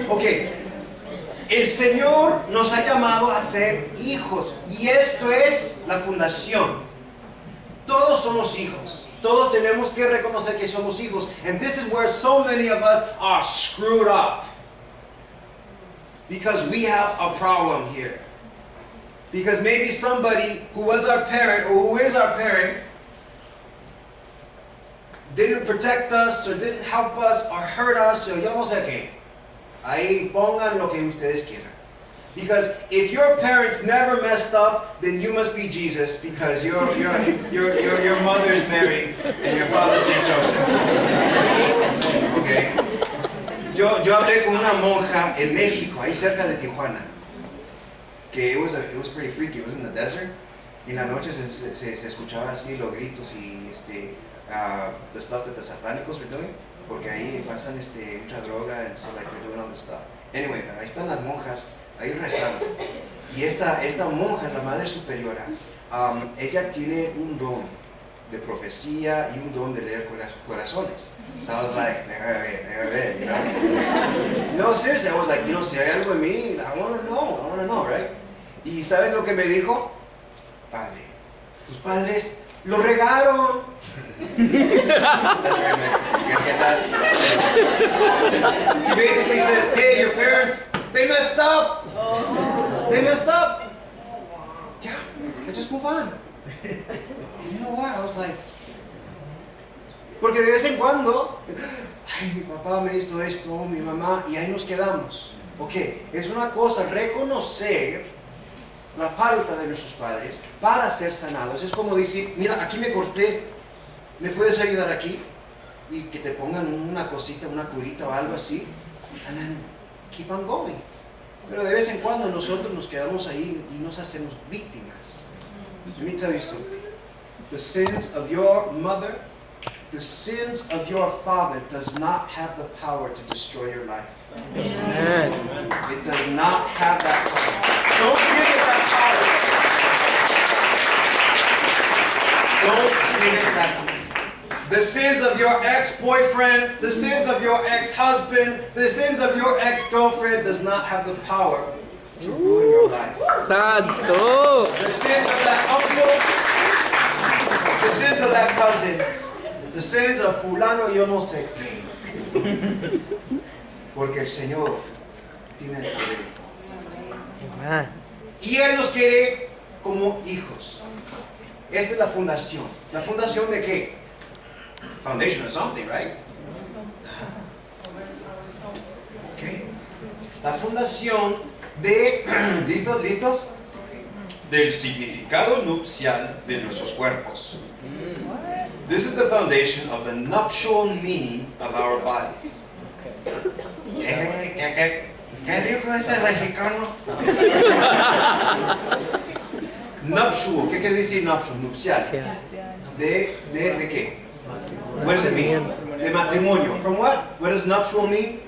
Ok, el Señor nos ha llamado a ser hijos y esto es la fundación. Todos somos hijos. Todos tenemos que reconocer que somos hijos. And this is where so many of us are screwed up. Because we have a problem here. Because maybe somebody who was our parent or who is our parent didn't protect us or didn't help us or hurt us or yo no sé qué. Ahí pongan lo que ustedes quieran. Because if your parents never messed up, then you must be Jesus because your mother is Mary and your father is Saint Joseph. Okay. Yo hablé con una monja en México, ahí cerca de Tijuana, que it was pretty freaky. It was in the desert. Y en la noche se escuchaba así los gritos y the stuff that the satánicos were doing, porque ahí pasan mucha droga and so like they're doing all this stuff. Anyway, ahí están las monjas ahí rezando. Y esta monja, la madre superiora, ella tiene un don de profecía y un don de leer corazones. So I was like, déjame ver, you know. No, seriously, I was like, si hay algo en mí, I want to know, right? ¿Y saben lo que me dijo? Padre, tus padres lo regaron. That's very Mexican. You guys get that? She basically said, hey, your parents, they messed up. They messed up. Yeah, just move on. And you know what? I was like, porque de vez en cuando, ay, mi papá me hizo esto, mi mamá, y ahí nos quedamos. Ok, es una cosa reconocer la falta de nuestros padres para ser sanados. Es como decir, mira, aquí me corté, ¿me puedes ayudar aquí? Y que te pongan una cosita, una curita o algo así, and then keep on going. Pero de vez en cuando nosotros nos quedamos ahí y nos hacemos víctimas. Let me tell you something. The sins of your mother, the sins of your father does not have the power to destroy your life. Amen. It does not have that power. Don't give it that power. Don't give it that power. The sins of your ex-boyfriend, the sins of your ex-husband, the sins of your ex-girlfriend does not have the power to ruin your life. Santo. The sins of that uncle, the sins of that cousin, the sins of fulano yo no sé qué. Porque el Señor tiene el poder. Y Él nos quiere como hijos. Esta es la fundación. ¿La fundación de qué? Foundation of something, right? Okay. La fundación de, ¿listos? Del significado nupcial de nuestros cuerpos. This is the foundation of the nuptial meaning of our bodies. ¿Qué dijo ese mexicano? Nuptial, ¿qué quiere decir nuptial? Nupcial. ¿De qué? What does it mean? De matrimonio. From what? What does nuptial mean?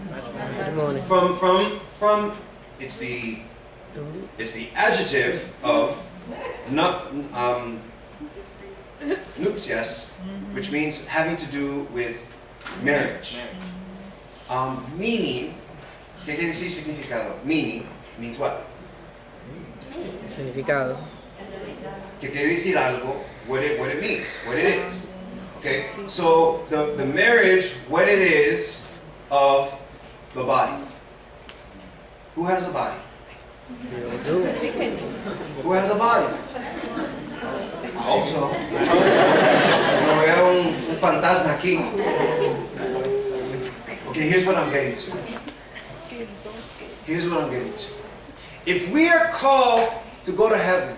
From it's the adjective of nupcias, which means having to do with marriage. Meaning, ¿qué quiere decir significado? Meaning means what? Significado. ¿Qué quiere decir algo? What it means, what it is. Okay, so the marriage, what it is of the body. Who has a body? Who has a body? I hope so. No veo un fantasma aquí. Okay, here's what I'm getting to. Here's what I'm getting to. If we are called to go to heaven,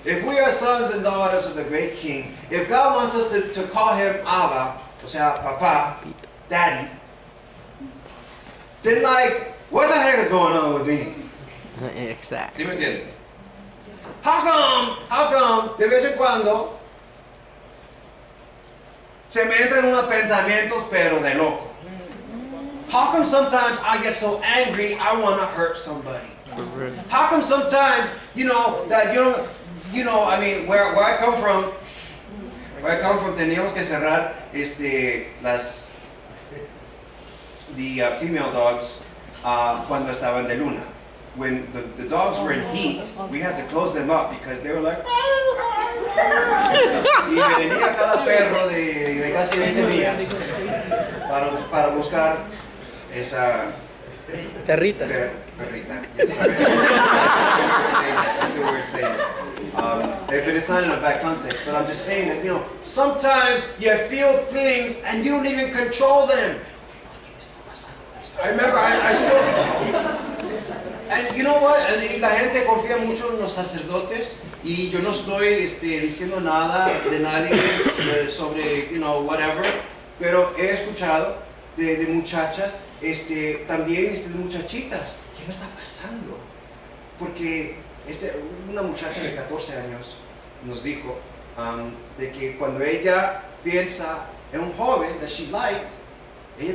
if we are sons and daughters of the great King, if God wants us to call Him Abba, o sea, Papa, Daddy, then like, what the heck is going on with me? Exactly. ¿Sí me entienden? How come, de vez en cuando, se me entran unos pensamientos pero de loco? How come sometimes I get so angry I want to hurt somebody? How come sometimes, that I mean, where I come from, teníamos que cerrar the female dogs cuando estaban de luna. When the dogs were in heat, we had to close them up because they were like... Y venía cada perro de casi 20 millas para buscar esa... Perrita. Perrita. Yes, I feel weird saying it. But it's not in a bad context. But I'm just saying that, you know, sometimes you feel things and you don't even control them. I remember, I still... And you know what? La gente confía mucho en los sacerdotes y yo no estoy diciendo nada de nadie sobre, you know, whatever. Pero he escuchado de muchachas, también de muchachitas. ¿Qué me está pasando? Porque una muchacha de 14 años nos dijo de que cuando ella piensa en un joven that she liked, ella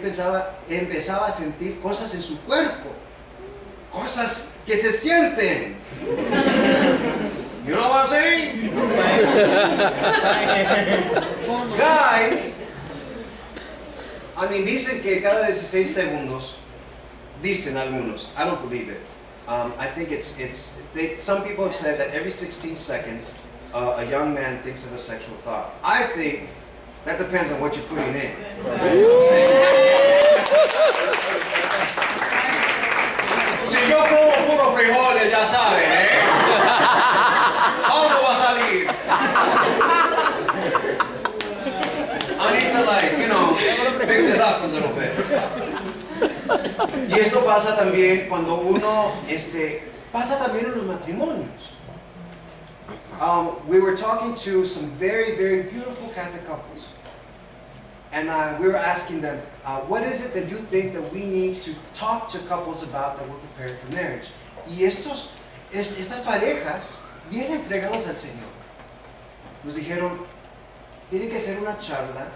empezaba a sentir cosas en su cuerpo, cosas que se sienten. You know what I'm saying? Guys, I mean, dicen que cada 16 segundos, dicen algunos, I don't believe it. I think some people have said that every 16 seconds, a young man thinks of a sexual thought. I think that depends on what you're putting in. You know what I'm saying? Si yo como puro frijoles, ya saben, ¿eh? ¿Cómo va a salir? I need to, like, you know, mix it up a little bit. Y esto pasa también cuando uno, pasa también en los matrimonios. We were talking to some very, very beautiful Catholic couples. And we were asking them, what is it that you think that we need to talk to couples about that we're preparing for marriage? Y estas parejas bien entregados al Señor nos dijeron, tiene que ser una charla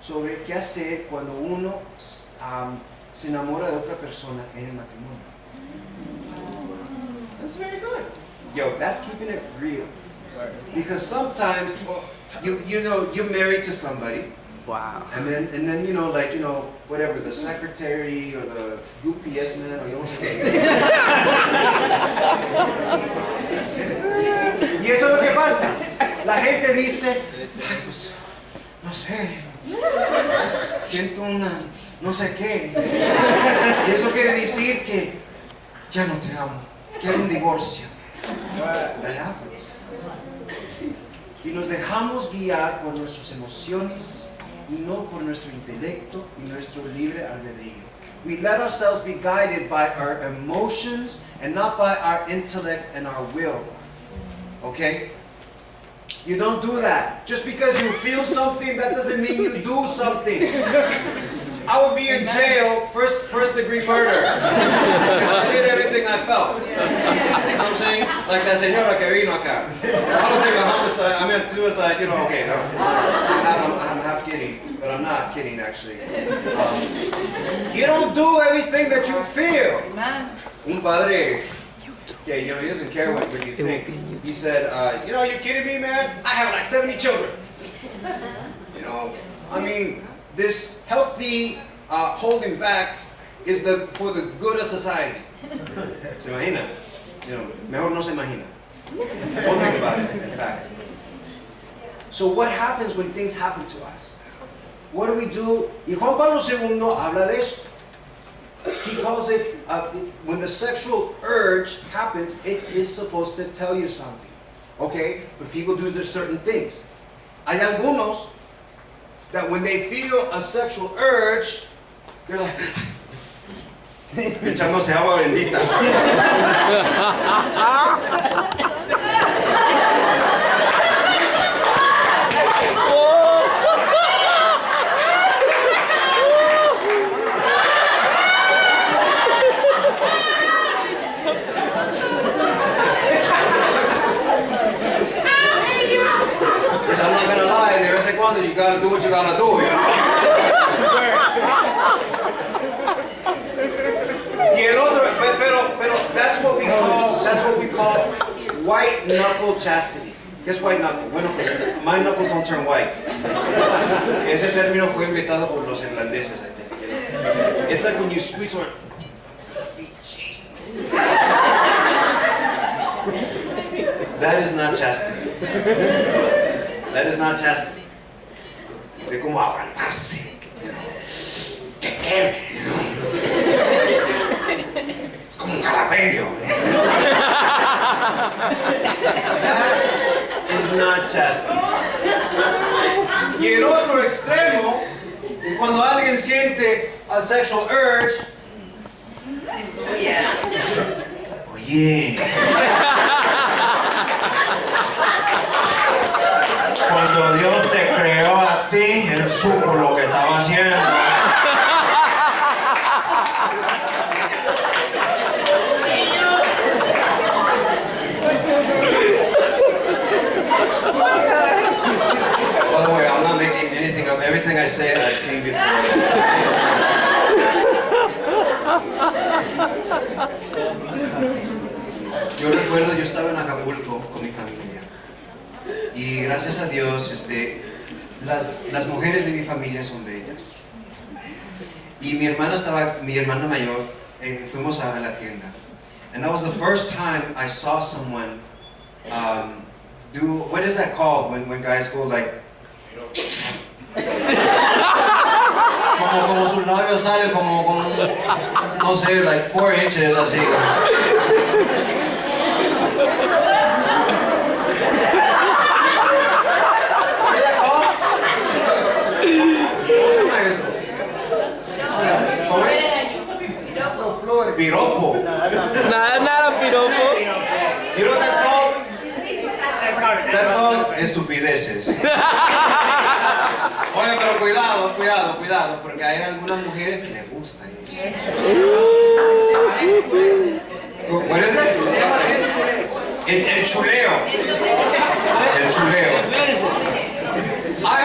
sobre qué hacer cuando uno se enamora de otra persona en el matrimonio. That's very good. Yo, that's keeping it real. Because sometimes you know you're married to somebody. Wow. And then you know, like, you know, whatever, the secretary or the UPS man or yo no sé qué. Y eso es lo que pasa. La gente dice, ay, pues, no sé, siento una, no sé qué. Y eso quiere decir que ya no te amo, quiero un divorcio. That happens. Y nos dejamos guiar por nuestras emociones y no por nuestro intelecto y nuestro libre albedrío. We let ourselves be guided by our emotions and not by our intellect and our will. Okay? You don't do that. Just because you feel something, that doesn't mean you do something. I would be in jail, first degree murder, if I did everything I felt. You know what I'm saying? Like that señora que vino acá. I don't think a homicide, I meant suicide, you know, okay, no. I'm half kidding, but I'm not kidding actually. You don't do everything that you feel. Un padre, okay, you know, he doesn't care what you think. He said, you know, you kidding me, man? I have like 70 children. You know, I mean, this healthy holding back is for the good of society. ¿Se imagina? You know, mejor no se imagina. Don't think about it, in fact. So what happens when things happen to us? What do we do? Y Juan Pablo II habla de esto. He calls it, when the sexual urge happens, it is supposed to tell you something. Okay? But people do certain things. Hay algunos that when they feel a sexual urge, they're like, echándose agua bendita. Because I'm not gonna lie, de vez en cuando you gotta do what you gotta do, you know? Y el otro, pero that's what we call white knuckle chastity. Guess white knuckle? Bueno, pues my knuckles don't turn white. Ese término fue inventado por los irlandeses, I think. It's like when you squeeze or That is not chastity. That is not chastity. De cómo aguantarse. Que quede, ¿no? Es como un jalapeño. That is not chastity. Y el otro extremo es cuando alguien siente a sexual urge. Oye. Cuando Dios te creó a ti, Él supo lo que estaba haciendo. By the way, I'm not making anything up. Everything I say, I've seen before. Yo recuerdo, yo estaba en Acapulco con mi familia. Y gracias a Dios, las mujeres de mi familia son bellas. Y mi hermana mayor, fuimos a la tienda. And that was the first time I saw someone do, what is that called when guys go like, como sus labios salen como, no sé, like 4 inches así. Piropo. Nada, piropo. You know what that's called? That's called estupideces. Oye, pero cuidado, porque hay algunas mujeres que les gusta eso. What is it? El chuleo. El chuleo. I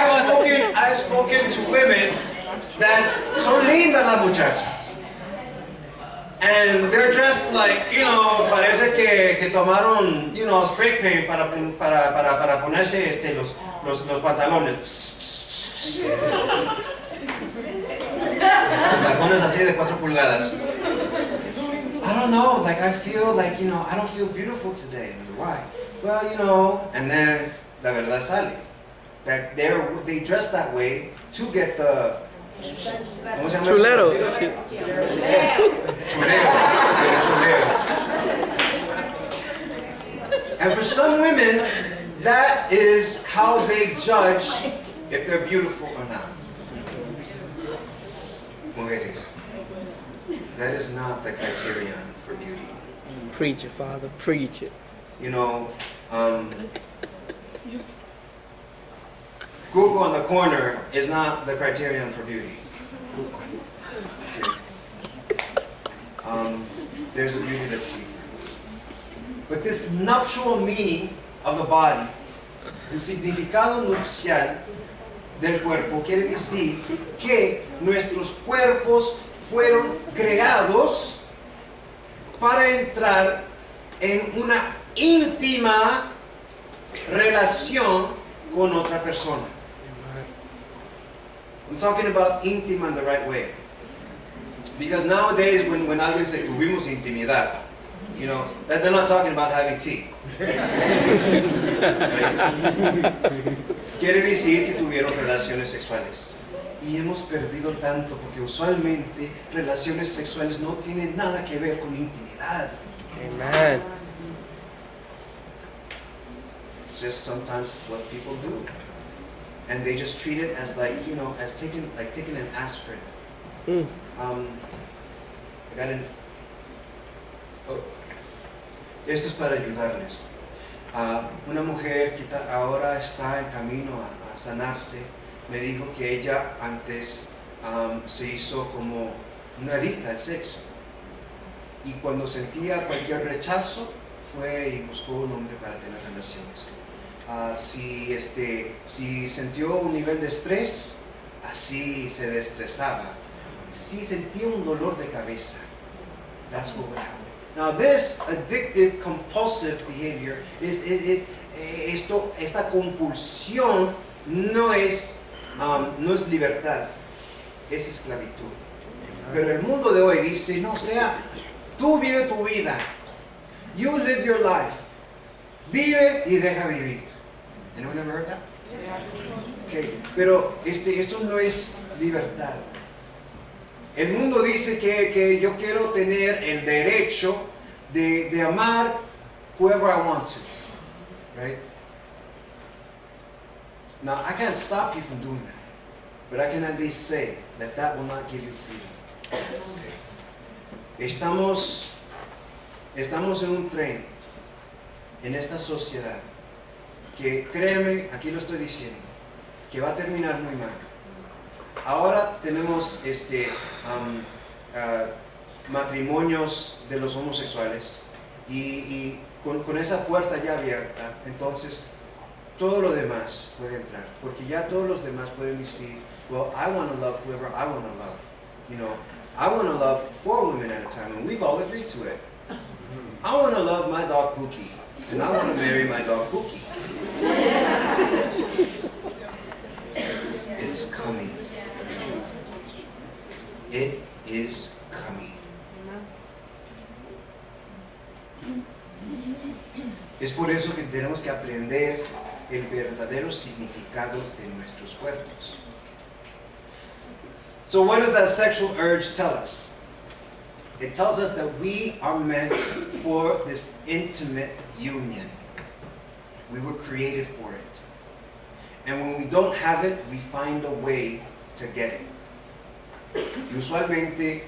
have spoken to women that son lindas las muchachas. And they're dressed like, parece que tomaron, spray paint para ponerse los pantalones. Pantalones así de 4 pulgadas. I don't know, like I feel like, I don't feel beautiful today. Why? Well, and then la verdad sale. That they dress that way to get the Chulero. Chuleo. And for some women, that is how they judge if they're beautiful or not. Mujeres, that is not the criterion for beauty. Preach it, Father, preach it. Google on the corner is not the criterion for beauty. Okay. There's a beauty that's deeper. But this nuptial meaning of the body, el significado nupcial del cuerpo, quiere decir que nuestros cuerpos fueron creados para entrar en una íntima relación con otra persona. I'm talking about íntima in the right way. Because nowadays when alguien se tuvimos intimidad, that they're not talking about having tea. Quiere decir que tuvieron relaciones sexuales. Y hemos perdido tanto porque usualmente relaciones sexuales no tienen nada que ver con intimidad. Amen. It's just sometimes what people do. And they just treat it as as taking an aspirin. I got esto es para ayudarles. Una mujer que ahora está en camino a sanarse, me dijo que ella antes se hizo como una adicta al sexo. Y cuando sentía cualquier rechazo, fue y buscó un hombre para tener relaciones. Si sintió un nivel de estrés, así se destresaba. Si sentía un dolor de cabeza, that's what would happen. Now this addictive compulsive behavior esta compulsión no es libertad, es esclavitud. Pero el mundo de hoy dice, no, sea Tú vive tu vida. You live your life. Vive y deja vivir. Anyone ever heard that? Yes. Okay. Pero eso no es libertad. El mundo dice que yo quiero tener el derecho de amar whoever I want to. Right? Now, I can't stop you from doing that. But I can at least say that will not give you freedom. Okay. Estamos en un tren, en esta sociedad, que créeme, aquí lo estoy diciendo, que va a terminar muy mal. Ahora tenemos matrimonios de los homosexuales y con esa puerta ya abierta, entonces todo lo demás puede entrar, porque ya todos los demás pueden decir, well, I want to love whoever I want to love. You know, I want to love 4 women at a time, and we've all agreed to it. I want to love my dog Pookie, and I want to marry my dog Pookie. It's coming. It is coming. Es por eso que tenemos que aprender el verdadero significado de nuestros cuerpos. So what does that sexual urge tell us? It tells us that we are meant for this intimate union. We were created for it. And when we don't have it, we find a way to get it. Y usualmente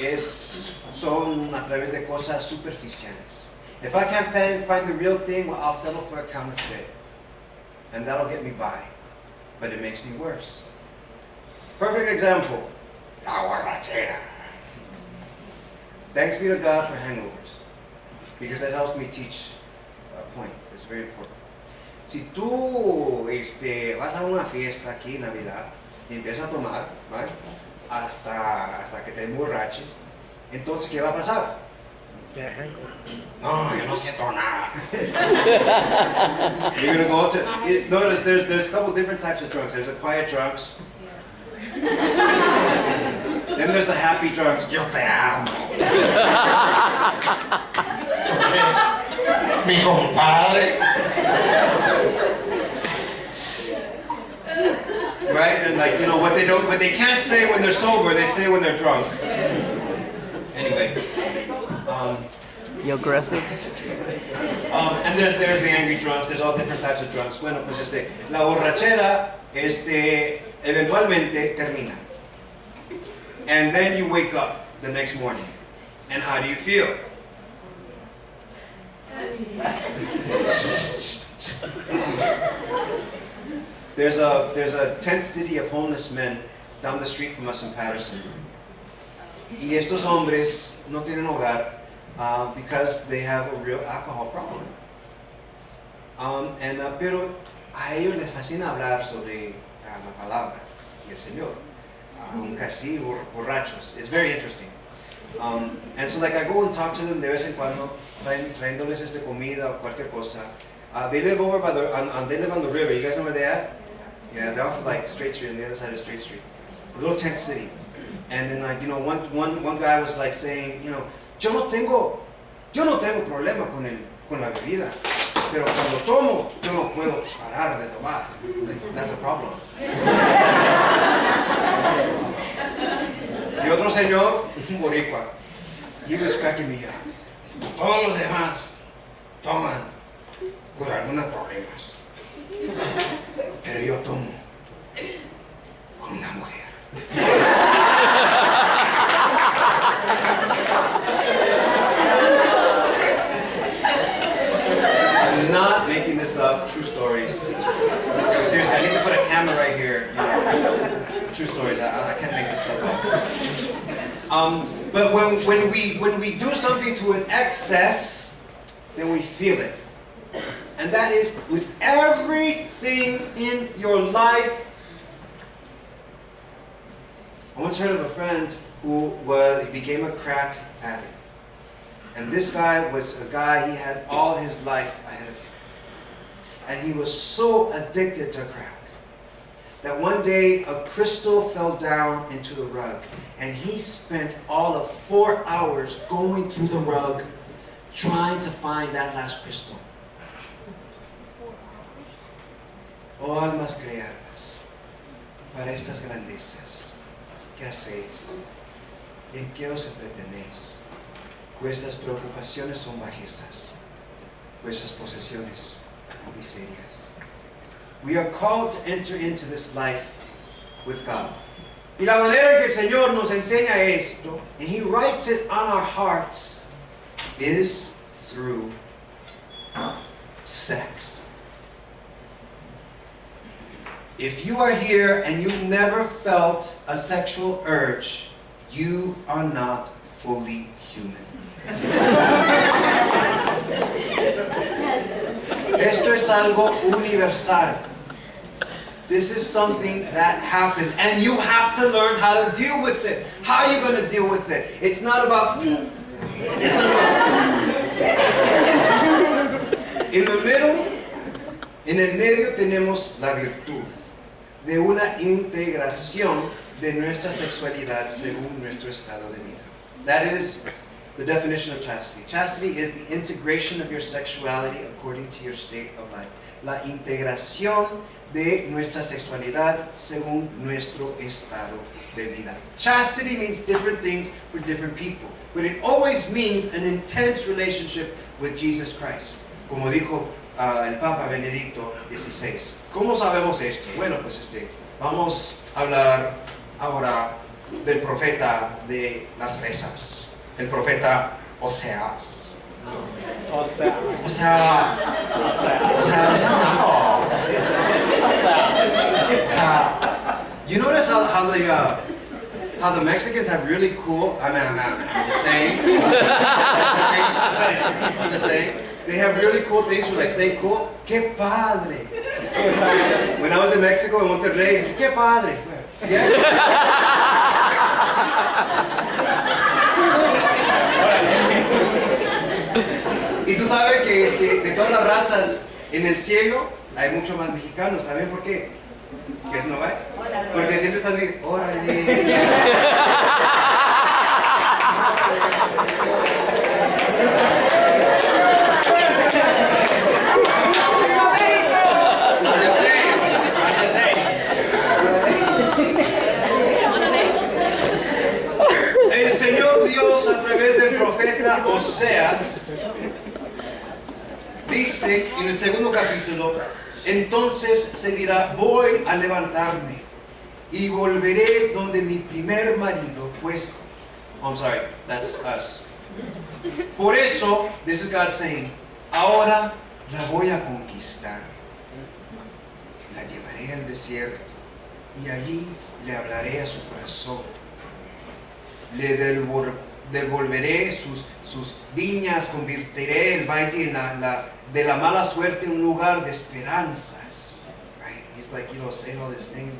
son a través de cosas superficiales. If I can't find the real thing, well, I'll settle for a counterfeit. And that'll get me by. But it makes me worse. Perfect example. La borrachera. Thanks be to God for hangovers. Because that helps me teach a point that's very important. Si tú vas a una fiesta aquí en Navidad y empiezas a tomar, ¿vale? hasta que te emborraches, entonces ¿qué va a pasar? No, yo no siento nada. You're gonna go to. Notice there's a couple different types of drunks. There's the quiet drunks. Then there's the happy drunks. Yo te amo. Mi compadre. Right? And like, you know, what they can't say when they're sober, they say when they're drunk. Anyway. You aggressive? And there's the angry drunks. There's all different types of drunks. Bueno, pues la borrachera, eventualmente termina. And then you wake up the next morning. And how do you feel? There's a tent city of homeless men down the street from us in Patterson. Y estos hombres no tienen hogar because they have a real alcohol problem. Pero a ellos les fascina hablar sobre la palabra y el Señor. Nunca así, borrachos. It's very interesting. And so like I go and talk to them de vez en cuando, trayéndoles comida o cualquier cosa. They live over by they live on the river. You guys know where they're at? Yeah, they're off of like Straight Street on the other side of Straight Street. A little tent city. And then like, you know, one guy was like saying, you know, yo no tengo problema con la bebida, pero cuando tomo, yo no puedo parar de tomar. That's a problem. Y otro señor, un boricua, he was cracking me up. Todos los demás toman por algunos problemas, pero yo tomo con una mujer. I'm not making this up, true stories. Seriously, I need to put a camera right here. You know, true stories, I can't make this stuff up. But when we do something to an excess, then we feel it. And that is with everything in your life. I once heard of a friend who became a crack addict. And this guy was a guy, he had all his life ahead of him. And he was so addicted to crack that one day a crystal fell down into the rug, and he spent all of 4 hours going through the rug trying to find that last crystal. Oh almas creadas, para estas grandezas, ¿qué hacéis? ¿En qué os entretenéis? Vuestras preocupaciones son bajezas, vuestras posesiones miserias. We are called to enter into this life with God. Y la manera en que el Señor nos enseña esto, and He writes it on our hearts, is through sex. If you are here and you've never felt a sexual urge, you are not fully human. Esto es algo universal. This is something that happens, and you have to learn how to deal with it. How are you going to deal with it? It's not about. It's not about. En el medio tenemos la virtud de una integración de nuestra sexualidad según nuestro estado de vida. That is the definition of chastity. Chastity is the integration of your sexuality according to your state of life. La integración de nuestra sexualidad según nuestro estado de vida. Chastity means different things for different people, but it always means an intense relationship with Jesus Christ. Como dijo el Papa Benedicto XVI. ¿Cómo sabemos esto? Bueno, pues vamos a hablar ahora del profeta de las mesas, el profeta Oseas. You notice how the Mexicans have really cool. I'm just saying. I'm just saying. They have really cool things for like saying cool. ¡Qué padre! When I was in Mexico, in Monterrey, they said, ¡qué padre! Yeah? Y tú sabes que de todas las razas en el cielo hay mucho más mexicanos. ¿Saben por qué? ¿Qué es no va? Porque siempre están diciendo, ¡órale! El Señor Dios a través del profeta Oseas dice en el segundo capítulo, entonces se dirá, voy a levantarme y volveré donde mi primer marido, pues, I'm sorry, that's us. Por eso, this is God saying, ahora la voy a conquistar. La llevaré al desierto y allí le hablaré a su corazón. Le devolveré sus viñas, convertiré el valle de la mala suerte en un lugar de esperanzas. Right? He's like, saying all these things.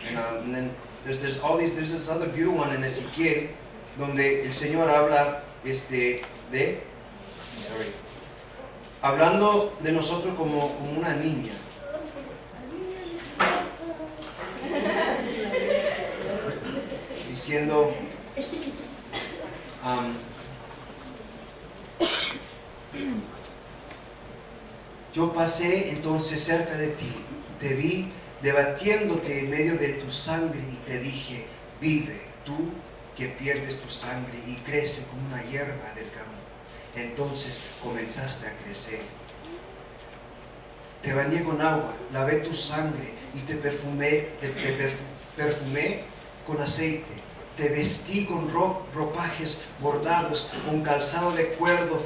And then there's this other beautiful one in Ezequiel, donde el Señor habla hablando de nosotros como una niña. Diciendo, yo pasé entonces cerca de ti, te vi debatiéndote en medio de tu sangre y te dije, vive tú que pierdes tu sangre y crece como una hierba del campo. Entonces comenzaste a crecer. Te bañé con agua, lavé tu sangre y te perfumé con aceite. Te vestí con ropajes bordados, con calzado de cuero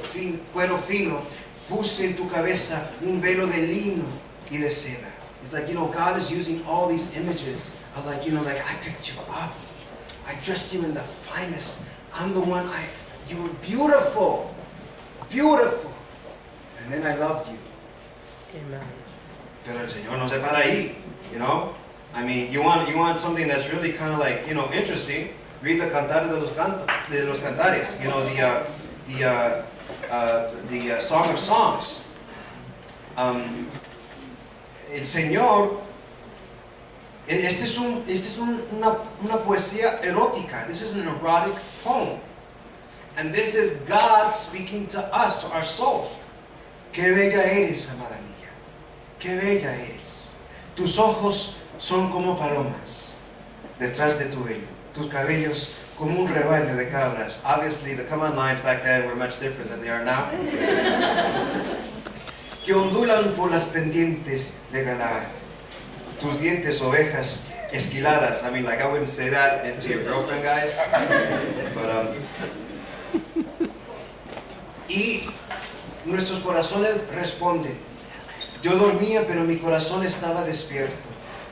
fino. Puse en tu cabeza un velo de lino y de seda. It's like, God is using all these images of like, I picked you up. I dressed you in the finest. I'm the one, you were beautiful. Beautiful. And then I loved you. Amen. Pero el Señor no se para ahí, I mean, you want something that's really kind of like, interesting. Read the Cantar de los Cantares, the Song of Songs. El Señor Este es una poesía erótica. This is an erotic poem. And this is God speaking to us, to our soul. Qué bella eres, amada mía. Qué bella eres. Tus ojos son como palomas detrás de tu vello. Tus cabellos como un rebaño de cabras. Obviously, the come-on lines back then were much different than they are now. Que ondulan por las pendientes de Galaad. Tus dientes ovejas esquiladas. I mean, like, I wouldn't say that to your girlfriend, guys. But, y nuestros corazones responden. Yo dormía, pero mi corazón estaba despierto.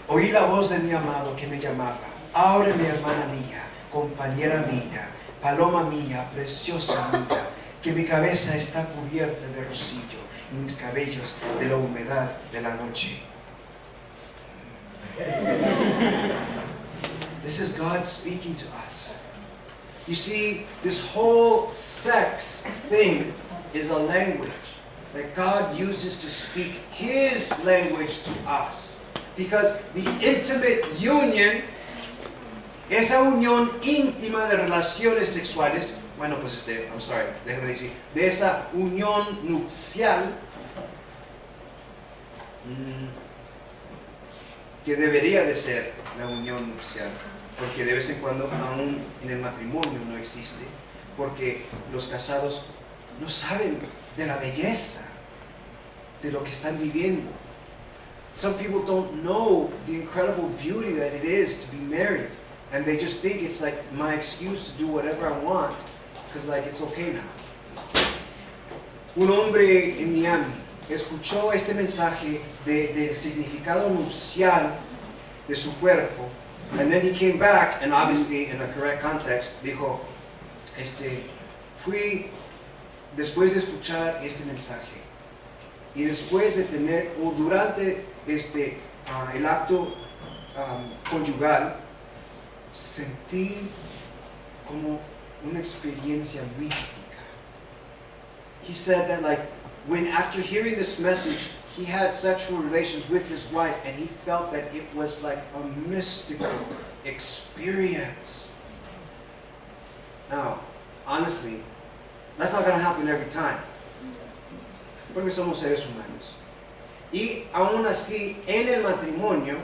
Oí la voz de mi amado que me llamaba. Ábreme, hermana mía, compañera mía, paloma mía, preciosa mía, que mi cabeza está cubierta de rocío y mis cabellos de la humedad de la noche. This is God speaking to us. You see, this whole sex thing is a language that God uses to speak His language to us. Because the intimate union, esa unión íntima de relaciones sexuales, bueno, pues I'm sorry, déjame decir, de esa unión nupcial, que debería de ser la unión nupcial, porque de vez en cuando aún en el matrimonio no existe, porque los casados no saben de la belleza de lo que están viviendo. Some people don't know the incredible beauty that it is to be married, and they just think it's like my excuse to do whatever I want, because like it's okay now. Un hombre en Miami escuchó este mensaje del significado nupcial de su cuerpo, and then he came back, and obviously in the correct context, dijo, fui después de escuchar este mensaje, y después de tener, o durante el acto conyugal, sentí como una experiencia mística. He said that like, when after hearing this message, he had sexual relations with his wife, and he felt that it was like a mystical experience. Now, honestly, that's not going to happen every time, porque somos seres humanos. Y aún así, en el matrimonio,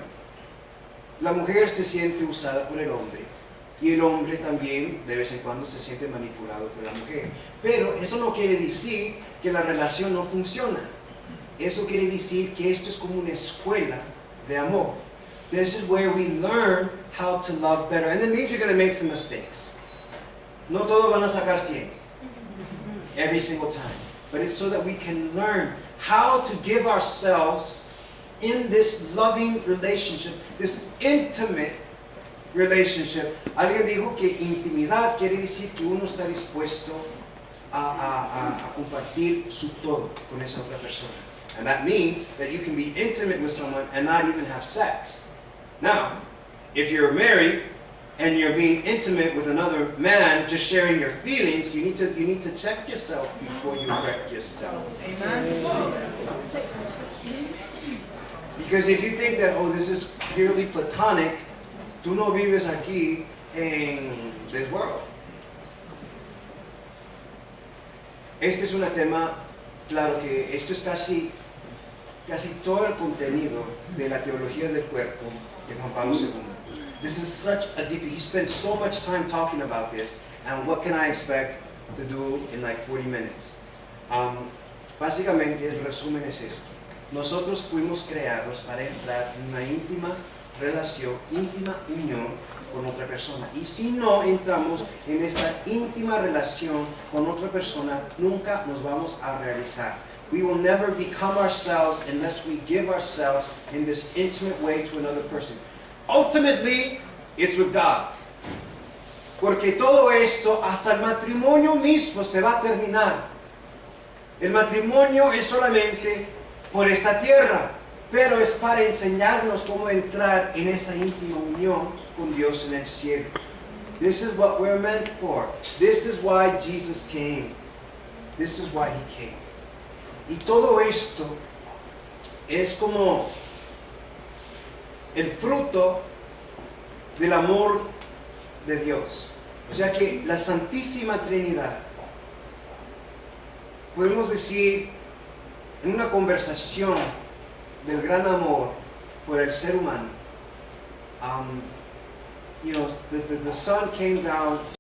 la mujer se siente usada por el hombre, y el hombre también de vez en cuando se siente manipulado por la mujer. Pero eso no quiere decir que la relación no funciona. Eso quiere decir que esto es como una escuela de amor. This is where we learn how to love better. And it means you're going to make some mistakes. No todos van a sacar 100 every single time. But it's so that we can learn how to give ourselves in this loving relationship, this intimate relationship. Alguien dijo que intimidad quiere decir que uno está dispuesto a compartir su todo con esa otra persona. And that means that you can be intimate with someone and not even have sex. Now, if you're married and you're being intimate with another man, just sharing your feelings, you need to check yourself before you wreck yourself. Amen. Because if you think that, oh, this is purely platonic, tú no vives aquí en this world. Este es un tema, claro que esto es casi todo el contenido de la teología del cuerpo de Juan Pablo II. This is such a deep, he spent so much time talking about this, and what can I expect to do in like 40 minutes? Básicamente el resumen es esto. Nosotros fuimos creados para entrar en una íntima relación, íntima unión con otra persona. Y si no entramos en esta íntima relación con otra persona, nunca nos vamos a realizar. We will never become ourselves unless we give ourselves in this intimate way to another person. Ultimately, it's with God. Porque todo esto, hasta el matrimonio mismo, se va a terminar. El matrimonio es solamente por esta tierra, pero es para enseñarnos cómo entrar en esa íntima unión con Dios en el cielo. This is what we're meant for. This is why Jesus came. This is why He came. Y todo esto es como el fruto del amor de Dios. O sea que la Santísima Trinidad, podemos decir, en una conversación del gran amor por el ser humano, the Son came down